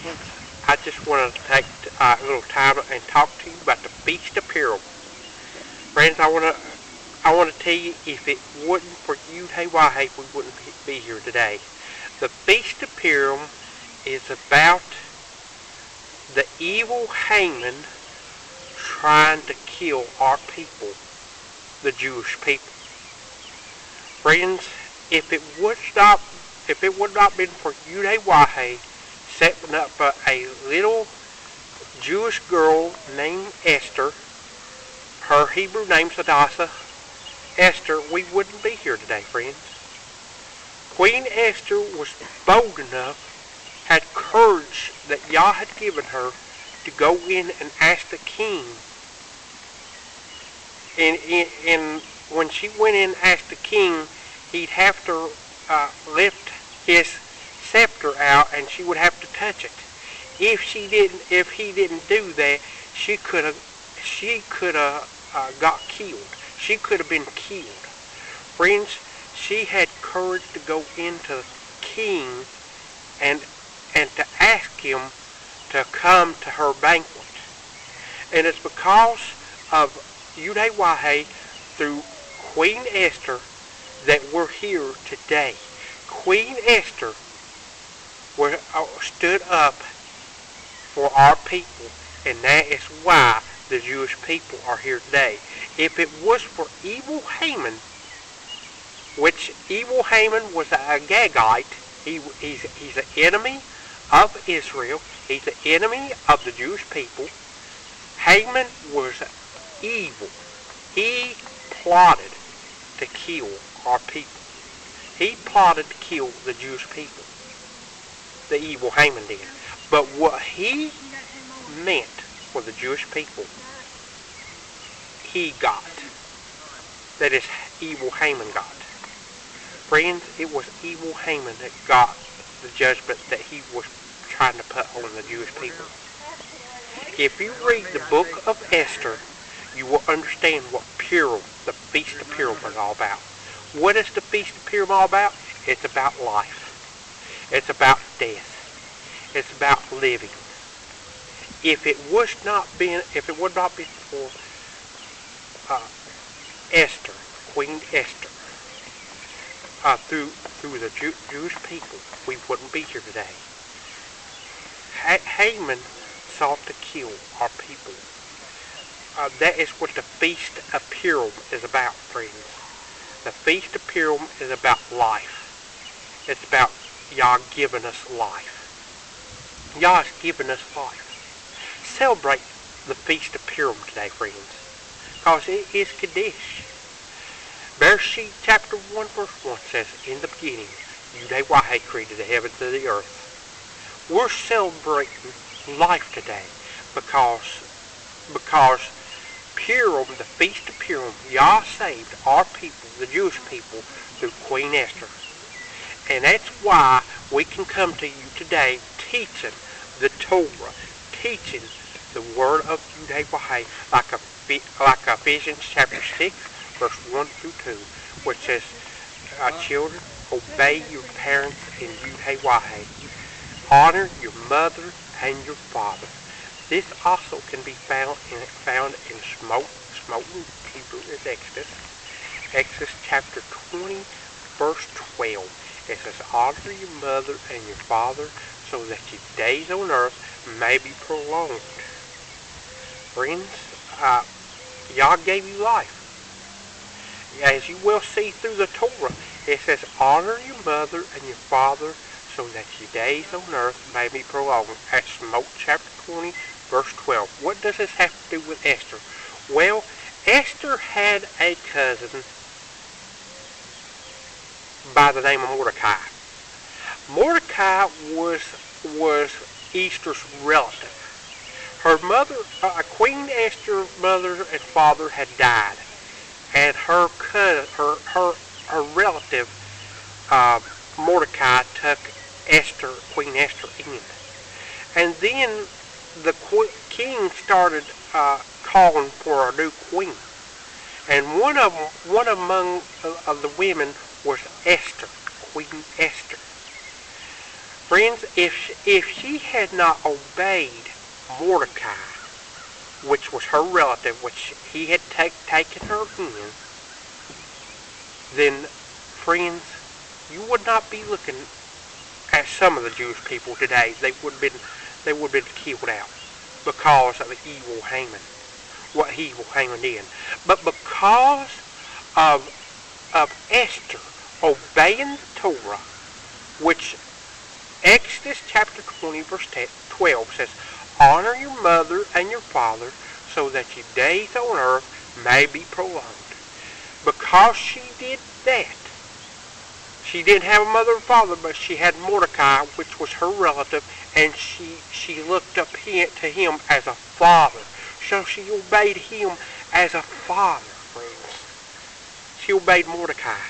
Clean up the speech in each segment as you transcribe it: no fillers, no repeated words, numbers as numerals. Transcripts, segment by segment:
friends, I just wanted to take a little time and talk to you about the Feast of Purim. Friends, I want to tell you, if it wasn't for Yud-Heh-Wah-Heh, we wouldn't be here today. The Feast of Purim is about the evil Haman trying to kill our people, the Jewish people. Friends, if it would not been for Yud-Heh-Wah-Heh setting up a little Jewish girl named Esther, her Hebrew name's Hadassah, Esther, we wouldn't be here today, friends. Queen Esther was bold enough, had courage that Yah had given her to go in and ask the king. And when she went in and asked the king, he'd have to lift his scepter out, and she would have to touch it. If he didn't do that, she could have got killed. She could have been killed. Friends, she had courage to go into the king and to ask him to come to her banquet. And it's because of Yud-Heh-Wah-Heh through Queen Esther that we're here today. Queen Esther stood up for our people, and that is why the Jewish people are here today. If it was for evil Haman, which evil Haman was a Agagite, he's an enemy of Israel, he's an enemy of the Jewish people. Haman was evil. He plotted to kill our people. He plotted to kill the Jewish people. The evil Haman did. But what he meant for the Jewish people, he got. That is, evil Haman got. Friends, it was evil Haman that got the judgment that he was trying to put on the Jewish people. If you read the book of Esther, you will understand what Purim, the Feast of Purim, is all about. What is the Feast of Purim all about? It's about life. It's about death. It's about living. If it would not be for Esther, Queen Esther, through the Jewish people, we wouldn't be here today. Haman sought to kill our people. That is what the Feast of Purim is about, friends. The Feast of Purim is about life. It's about Yah giving us life. Yah has given us life. Celebrate the Feast of Purim today, friends, because it is Kaddish. Bereshit chapter 1 verse 1 says, in the beginning, Yud-Heh-Wah-Heh created the heavens and the earth. We're celebrating life today because Purim, the Feast of Purim, Yah saved our people, the Jewish people, through Queen Esther. And that's why we can come to you today teaching the Torah, teaching the word of Yud-Heh-Wah-Heh, like Ephesians chapter 6, verse 1 through 2, which says, children, obey your parents in Yud-Heh-Wah-Heh. Honor your mother and your father. This also can be found in Smoten Hebrew is Exodus. Exodus chapter 20, verse 12. It says, honor your mother and your father so that your days on earth may be prolonged. Friends, Yah gave you life. As you will see through the Torah, it says, honor your mother and your father so that your days on earth may be prolonged. That's Smote chapter 20, verse 12. What does this have to do with Esther? Well, Esther had a cousin by the name of Mordecai. Mordecai was Esther's relative. Her mother, Queen Esther's mother and father had died, and her cousin, her relative Mordecai took Queen Esther in, and then the king started calling for a new queen, and one among the women was Esther, Queen Esther. Friends, if she had not obeyed Mordecai, which was her relative, which he had taken her in, then, friends, you would not be looking at some of the Jewish people today. They would have been killed out because of the evil Haman, what evil Haman did. But because of Esther obeying the Torah, which Exodus chapter 20 verse 12 says, honor your mother and your father so that your days on earth may be prolonged. Because she did that, she didn't have a mother and father, but she had Mordecai, which was her relative, and she looked up to him as a father. So she obeyed him as a father, friends. She obeyed Mordecai.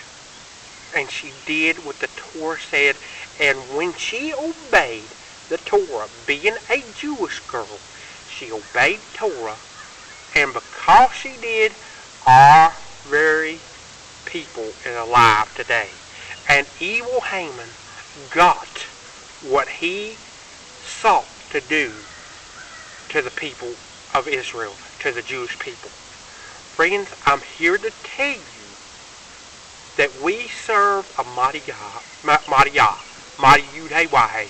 And she did what the Torah said. And when she obeyed the Torah, being a Jewish girl, she obeyed Torah. And because she did, our very people is alive today. And evil Haman got what he sought to do to the people of Israel, to the Jewish people. Friends, I'm here to tell you that we serve a mighty God, mighty Yud-Heh-Wah-Heh.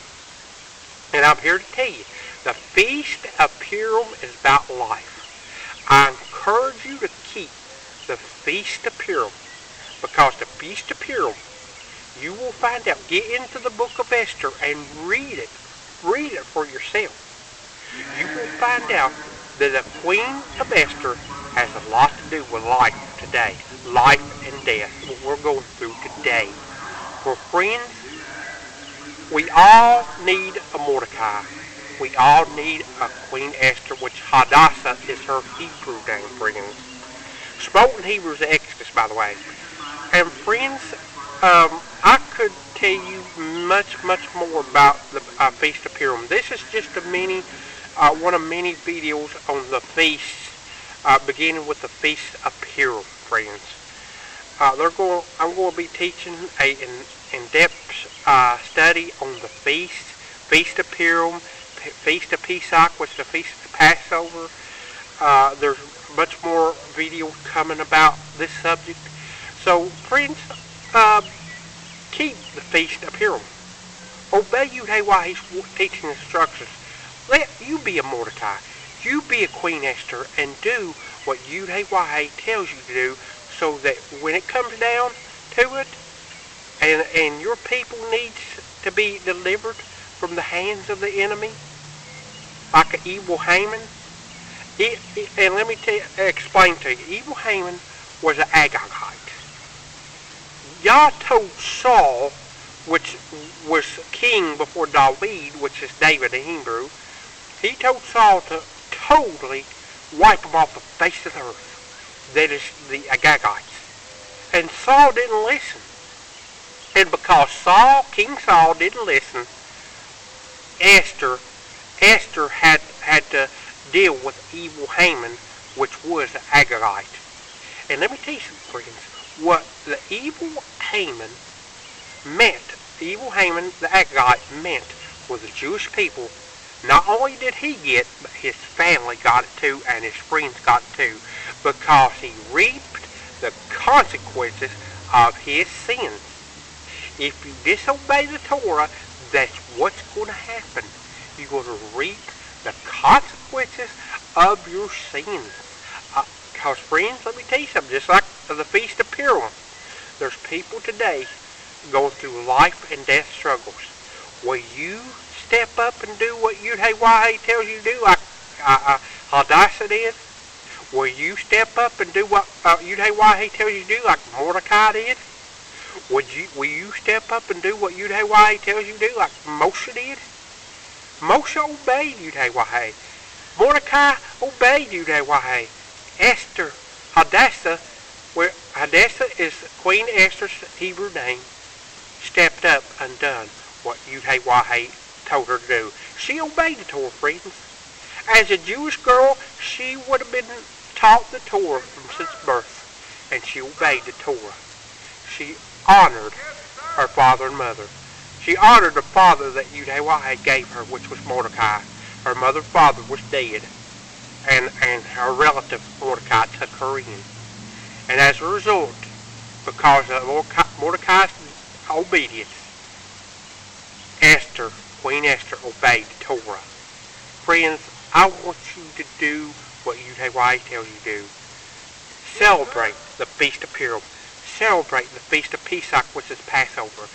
And I'm here to tell you, the Feast of Purim is about life. I encourage you to keep the Feast of Purim, because the Feast of Purim, you will find out. Get into the book of Esther and read it. Read it for yourself. You will find out that the Queen of Esther has a lot to do with life today. Life and death. What we're going through today. For friends, we all need a Mordecai. We all need a Queen Esther, which Hadassah is her Hebrew name, friends. Spoken Hebrew is Exodus, by the way. And friends, I could tell you much more about the Feast of Purim. This is just a one of many videos on the feast, beginning with the Feast of Purim, friends. I'm going to be teaching an in-depth study on the Feast of Purim, Feast of Pesach, which is the Feast of Passover. There's much more videos coming about this subject. So, friends, keep the Feast of Purim. Obey Yud-Heh-Wah-Heh's teaching instructions. Let you be a Mordecai. You be a Queen Esther and do what Yud-Heh-Wah-Heh tells you to do, so that when it comes down to it, and your people needs to be delivered from the hands of the enemy, like an evil Haman. And let me explain to you. Evil Haman was an Agagite. Yah told Saul, which was king before David, which is David in Hebrew, he told Saul to totally wipe them off the face of the earth. That is the Agagites. And Saul didn't listen. And because King Saul didn't listen, Esther had to deal with evil Haman, which was an Agagite. And let me tell you something, friends. What the evil Haman meant, the Agagite, meant for the Jewish people, not only did he get, but his family got it too, and his friends got it too, because he reaped the consequences of his sins. If you disobey the Torah, that's what's going to happen. You're going to reap the consequences of your sins. Because, friends, let me tell you something. Just like the Feast of Purim, there's people today going through life and death struggles. Will you step up and do what Yud-Heh-Wah-Heh tells you to do, like Hadassah did? Will you step up and do what Yud-Heh-Wah-Heh tells you to do, like Mordecai did? Will you step up and do what Yud-Heh-Wah-Heh tells you to do, like Moshe did? Moshe obeyed Yud-Heh-Wah-Heh. Mordecai obeyed Yud-Heh-Wah-Heh. Esther, Hadassah, where Hadassah is Queen Esther's Hebrew name, stepped up and done what Yud-Heh-Wah-Heh told her to do. She obeyed the Torah, friends. As a Jewish girl, she would have been taught the Torah since birth, and she obeyed the Torah. She honored her father and mother. She honored the father that Yud-Heh-Wah-Heh gave her, which was Mordecai. Her mother's father was dead, and her relative Mordecai took her in. And as a result, because of Mordecai's obedience, Queen Esther obeyed the Torah. Friends, I want you to do what Yud-Heh-Wah-Heh tells you to do. Celebrate the Feast of Purim. Celebrate the Feast of Pesach, which is Passover.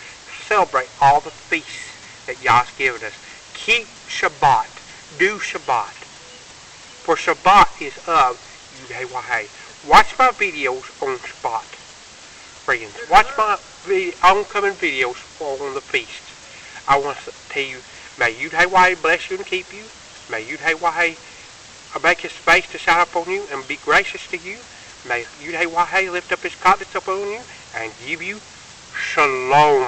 Celebrate all the feasts that Yah's given us. Keep Shabbat. Do Shabbat. For Shabbat is of Yud-Heh-Wah-Heh. Watch my videos on Shabbat. Friends, watch my oncoming videos on the feast. I want to tell you, may Yud-Heh-Wah-Heh bless you and keep you. May Yud-Heh-Wah-Heh make his face to shine upon you and be gracious to you. May Yud-Heh-Wah-Heh lift up his countenance upon you and give you shalom.